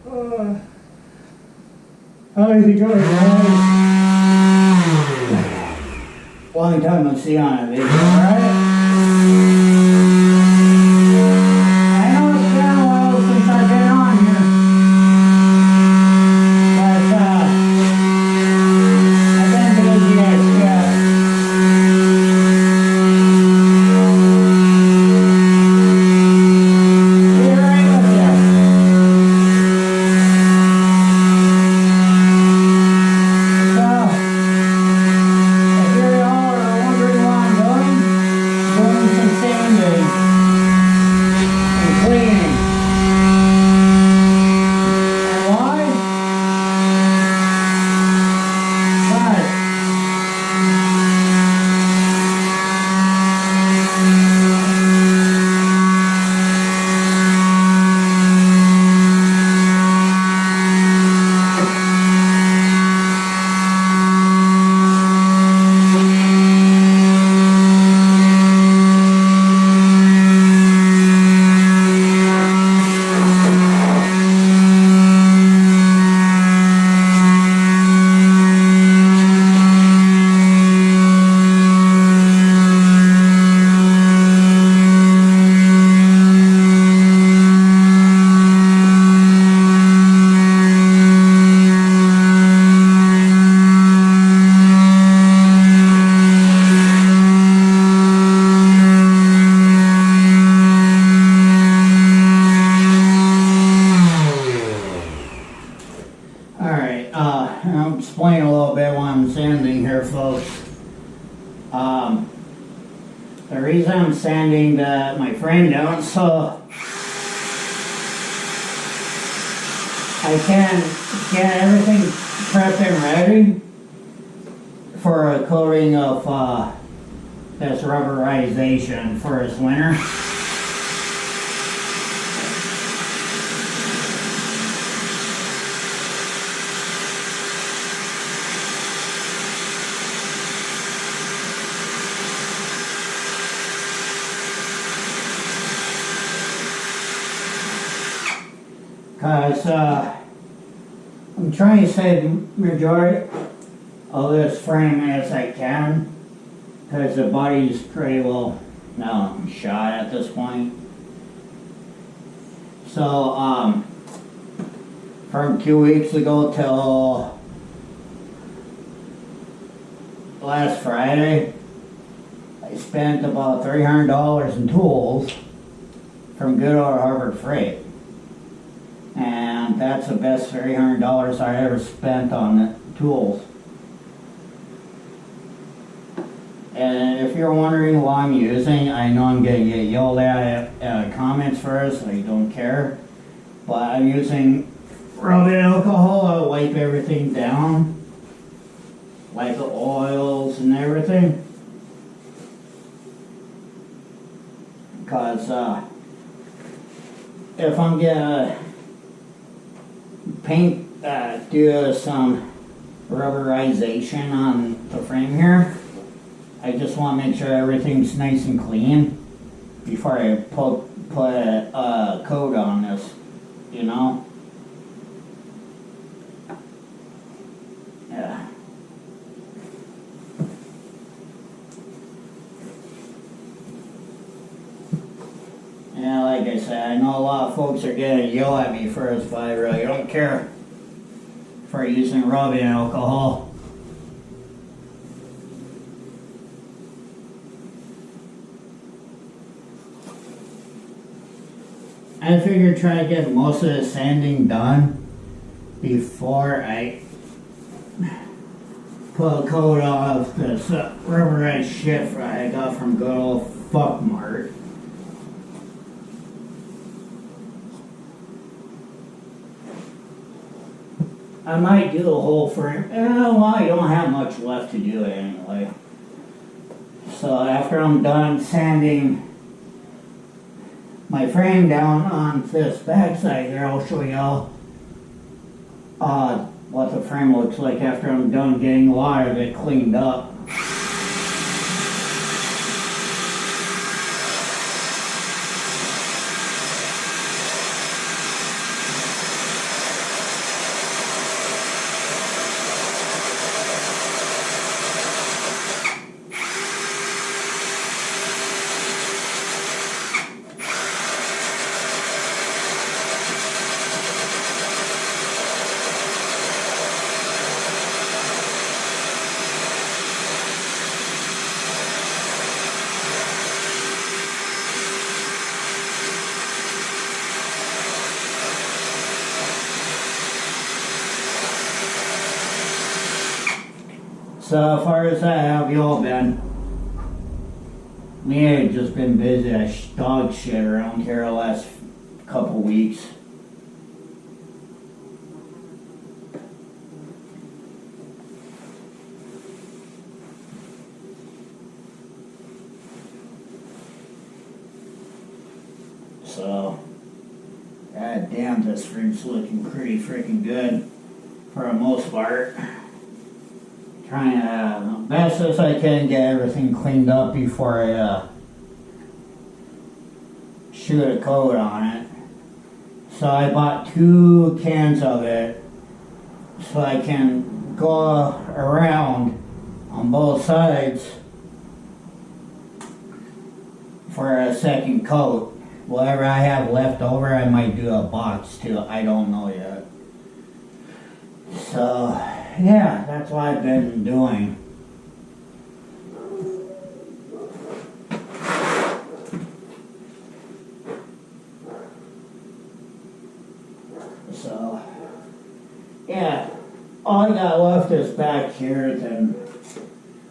How is it going, guys? Long time no see on a video, right? I know it's been a while since I've been on here. But, I've been busy as shit. Be right with you. So, if you're all are wondering what I'm doing some sanding and cleaning. And why? Alright, I'll explain a little bit why I'm sanding here, folks. The reason I'm sanding my frame down so I can get everything prepped and ready for a coating of this rubberization for this winter. Because I'm trying to save majority of this frame as I can, because the body's pretty well shot at this point. So from 2 weeks ago till last Friday, I spent about $300 in tools from good old Harbor Freight. And that's the best $300 I ever spent on the tools. And if you're wondering what I'm using, I know I'm going to get yelled at comments first, I don't care. But I'm using rubbing alcohol. I'll wipe everything down, like the oils and everything. Because if I'm gonna paint, do some rubberization on the frame here, I just want to make sure everything's nice and clean before I put a coat on this, you know? Yeah. Yeah, like I said, I know a lot of folks are going to yell at me first, but I really don't care for using rubbing alcohol. I figured try to get most of the sanding done before I put a coat of this rubberized shit I got from good old Fuck Mart. I might do the whole frame. Well, I don't have much left to do anyway. So after I'm done sanding my frame down on this backside here, I'll show y'all what the frame looks like after I'm done getting a lot of it cleaned up. So, as far as that, how have you all been? Me, I've just been busy as dog shit around here the last couple weeks. So, god damn, this room's looking pretty freaking good for the most part. Trying to, best as I can, get everything cleaned up before I shoot a coat on it. So I bought 2 cans of it so I can go around on both sides for a second coat. Whatever I have left over, I might do a box too. I don't know yet. So, yeah, that's what I've been doing. So, yeah, all I got left is back here, then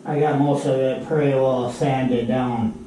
I got most of it pretty well sanded down.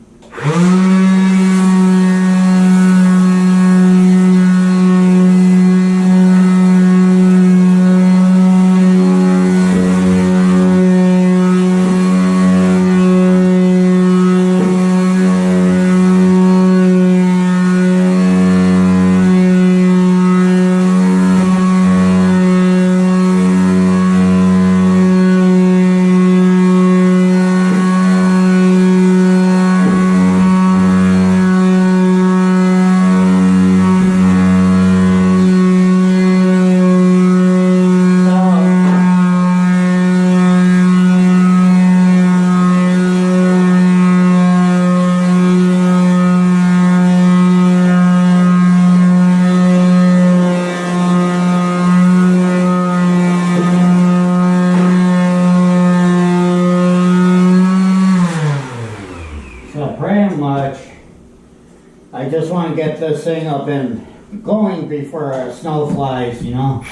I just want to get this thing up and going before snow flies, you know.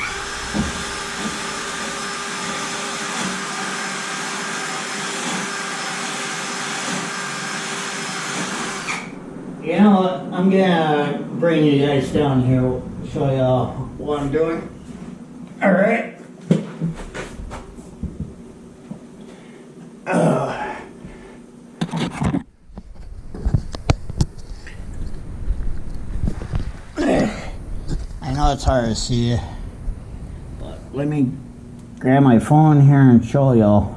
You know what? I'm gonna bring you guys down here, show y'all what I'm doing. Alright. I know it's hard to see, but let me grab my phone here and show y'all.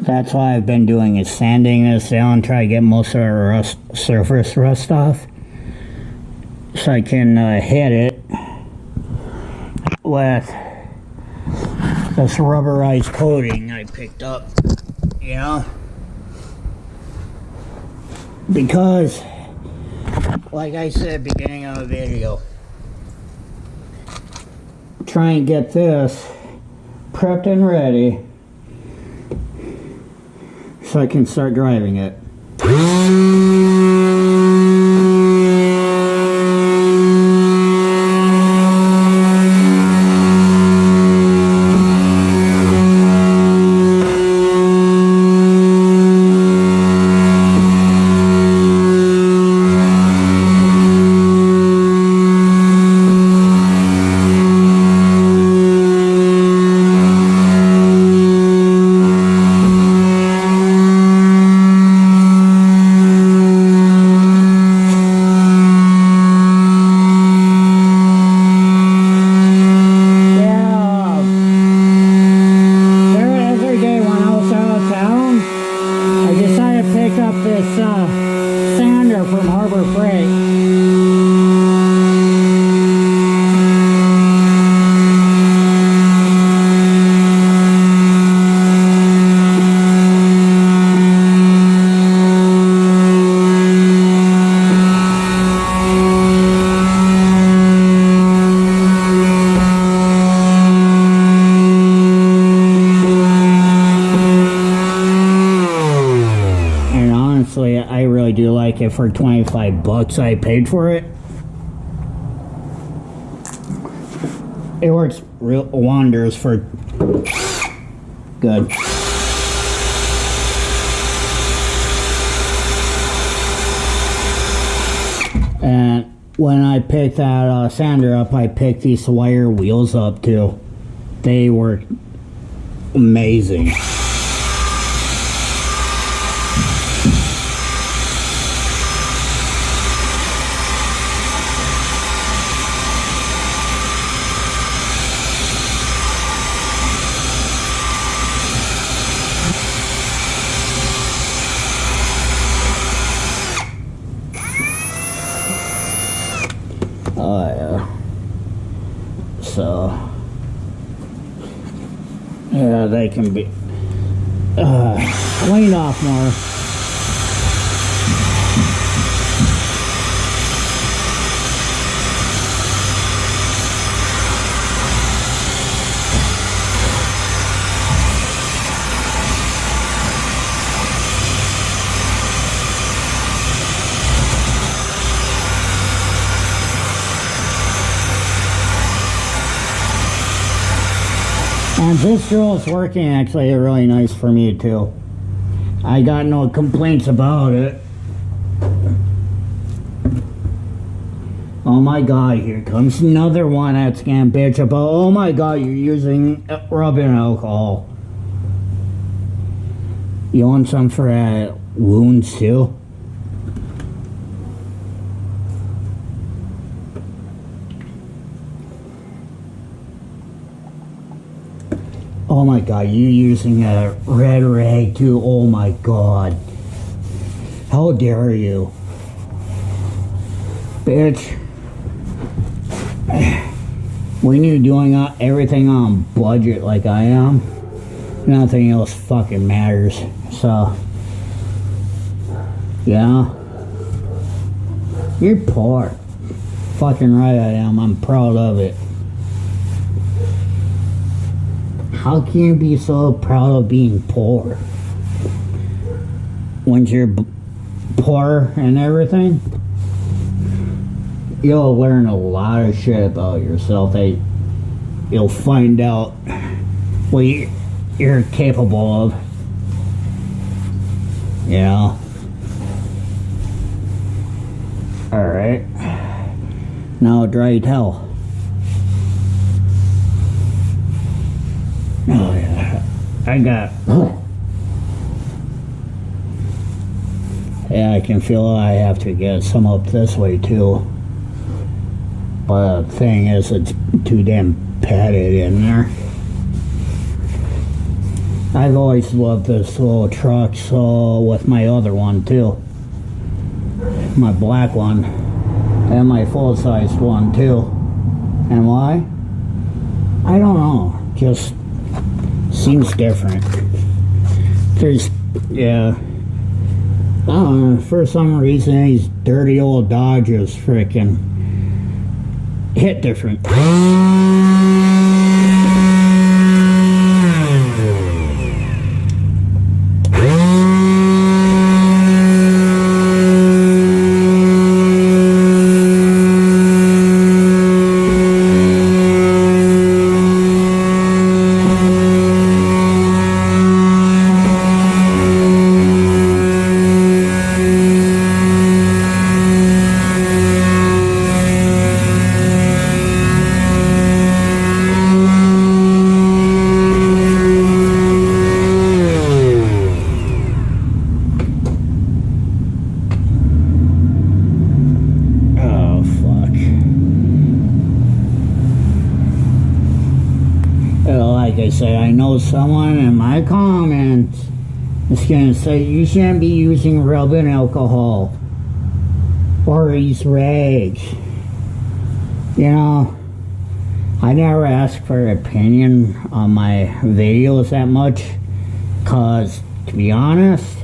That's what I've been doing, is sanding this down, try to get most of the surface rust off, so I can hit it with this rubberized coating I picked up, you know, because, like I said at the beginning of the video, try and get this prepped and ready so I can start driving it. I really Would you like it for 25 bucks I paid for it? It works real wonders for good. And when I picked that sander up, I picked these wire wheels up too. They were amazing. Oh yeah. So yeah, they can be cleaned off more. And this drill is working actually really nice for me too. I got no complaints about it. Oh my god, here comes another one that's gonna bitch about, oh my god, you're using rubbing alcohol. You want some for wounds too? Oh my god, you're using a red rag too. Oh my god. How dare you? Bitch. When you're doing everything on budget like I am, nothing else fucking matters. So, yeah. You're poor. Fucking right I am. I'm proud of it. How can you be so proud of being poor? When you're poor and everything, you'll learn a lot of shit about yourself. You'll find out what you're capable of. Yeah. Alright. Now dry towel. Oh yeah, I got. Yeah, I can feel I have to get some up this way too. But the thing is, it's too damn padded in there. I've always loved this little truck, so with my other one too. My black one. And my full-sized one too. And why? I don't know. Just seems different. There's, yeah. I don't know, for some reason these dirty old Dodges frickin' hit different. Like I said, I know someone in my comments is going to say you shouldn't be using rubbing alcohol or these rags. You know, I never ask for an opinion on my videos that much because, to be honest,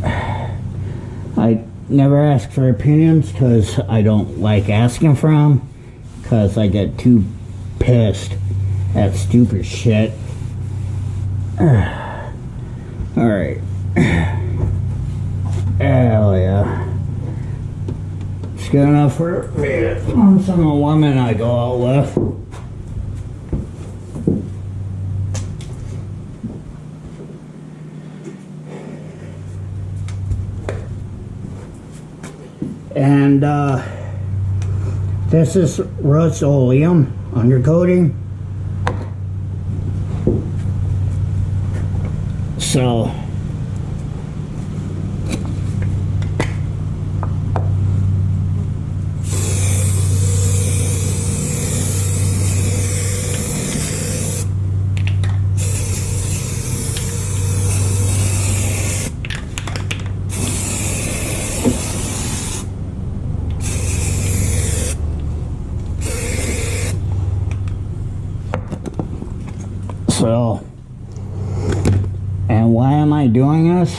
I never ask for opinions because I don't like asking for them because I get too pissed at stupid shit. Alright. good enough for some of the women I go out with. And this is Rust-Oleum undercoating. So and why am I doing this?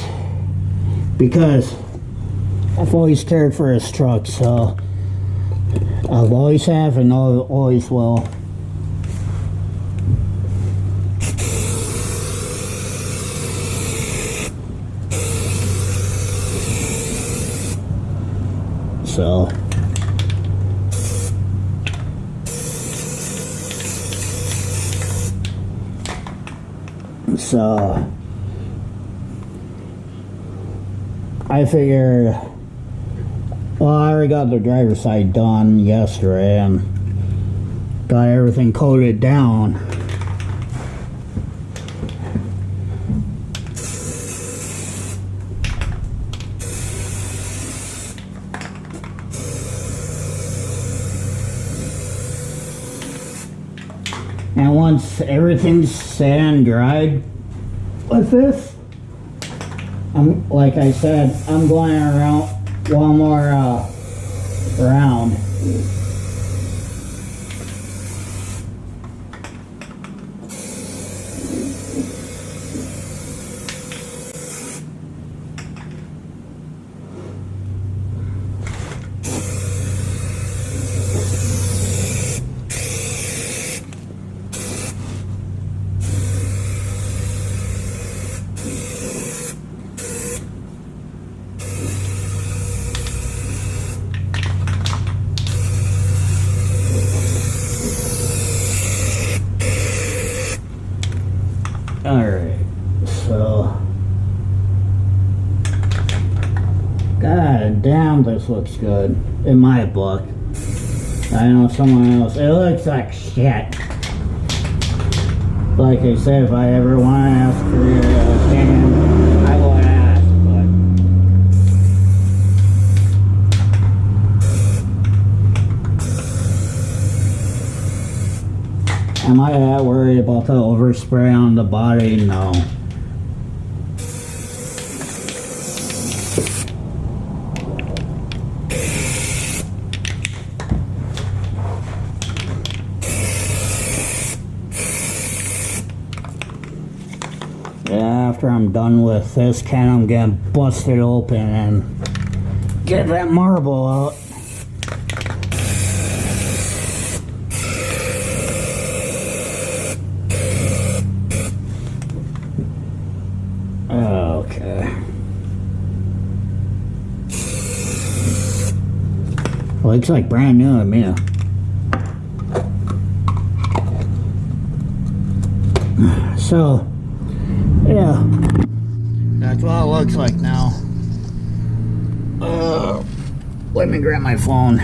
Because I've always cared for this truck, so I've always have and always will. So I figured, well, I already got the driver's side done yesterday and got everything coated down. And once everything's set and dried with this, like I said, I'm going around one more round. Alright, so god damn, this looks good in my book. I know someone else, it looks like shit. Like I said, if I ever want to ask for your opinion, I will ask, but am I that worried about the overspray on the body? No. Yeah, after I'm done with this can, I'm gonna bust it open and get that marble out. Okay. Looks like brand new to me. So, yeah, that's what it looks like now. Let me grab my phone.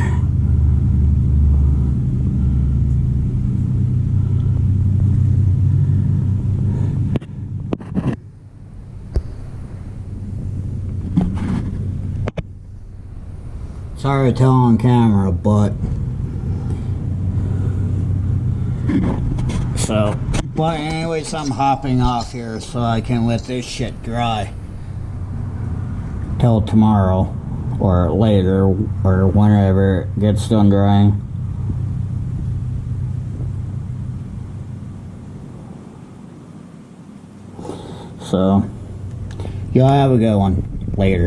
Sorry to tell on camera, but but anyways, I'm hopping off here so I can let this shit dry till tomorrow or later or whenever it gets done drying. So y'all have a good one. Later.